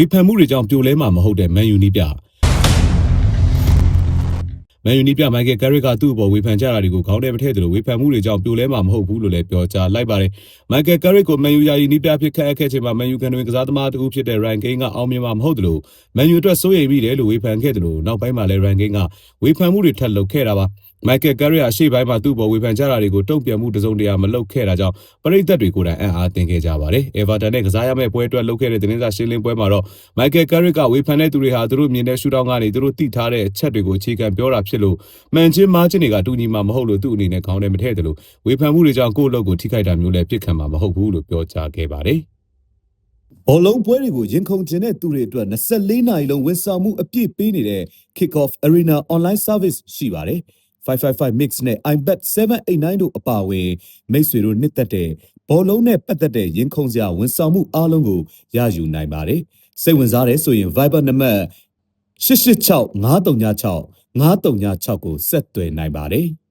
ဝေဖန်မှုတွေကြောင့်ပြိုလဲမှာမဟုတ်တဲ့မန်ယူနီးပြမန်ယူနီးပြမိုက်ကယ်ကရစ်ကသူ့အပေါ်ဝေဖန်ကြတာတွေကိုခေါင်းထဲမထည့်သလိုဝေဖန်မှုတွေကြောင့်ပြိုလဲမှာမဟုတ်ဘူးလို့လည်းပြောကြားလိုက်ပါတယ်။မိုက်ကယ်ကရစ်ကိုမန်ယူယာယီနီးပြဖြစ်ခန့်အပ်ခဲ့ချိန်မှာမန်ယူကန်တွင်ကစားသမားတူဖြစ်တဲ့ရန်ကိန်းကအောင်မြင်မှာမဟုတ်သလိုမန်ယူအတွက်စိုးရိမ်မိတယ်လို့ဝေဖန်ခဲ့သလိုနောက်ပိုင်းမှာလည်းရန်ကိန်းကဝေဖန်မှုတွေထပ်လုပ်ခဲ့တာပါ။မိုက်ကယ်ကရစ်အရှိပိုင်းမှာသူ့ဘော်ဝေဖန်ကြတာတွေကိုတုံ့ပြန်မှုတစုံတရာမလုပ်ခဲ့တာကြောင့်ပရိသတ်တွေကိုယ်တိုင်အံ့အားသင်ခဲ့ကြပါတယ်။အေဗာတန်နဲ့ကစားရမယ့်ပွဲအတွက်လုပ်ခဲ့တဲ့သတင်းစာရှင်းလင်းပွဲမှာတော့မိုက်ကယ်ကရစ်ကဝေဖန်တဲ့သူတွေဟာသူတို့မြင်တဲ့ရှုထောင့်ကနေသူတို့သိထားတဲ့အချက်တွေကိုအခြေခံပြောတာဖြစ်လို့မှန်ချင်းမားချင်းတွေကတူညီမှာမဟုတ်လို့သူ့အနေနဲ့ခေါင်းထဲမထည့်တယ်လို့ဝေဖန်မှုတွေကြောင့်ကိုယ့်အလုပ်ကိုထိခိုက်တာမျိုးလည်းဖြစ်ခံမှာမဟုတ်ဘူးလို့ပြောကြားခဲ့ပါတယ်။ဘောလုံးပွဲတွေကိုရင်ခုန်ကျင်တဲ့သူတွေအတွက်24နာရီလုံးဝန်ဆောင်မှုအပြည့်ပေးနေတဲ့ Kick-Off Arena Online Service ရှိပါတယ်။ 555 Mix နဲ့ iBet 789တို့အပါအဝင်မိတ်ဆွေတို့နှစ်သက်တဲ့ဘောလုံးနဲ့ပတ်သက်တဲ့ရင်ခုန်စရာဝန်ဆောင်မှုအားလုံးကိုရယူနိုင်ပါတယ်။စိတ်ဝင်စားတယ်ဆိုရင် Viber နံပါတ်886 536 536ကိုဆက်သွယ်နိုင်ပါတယ်။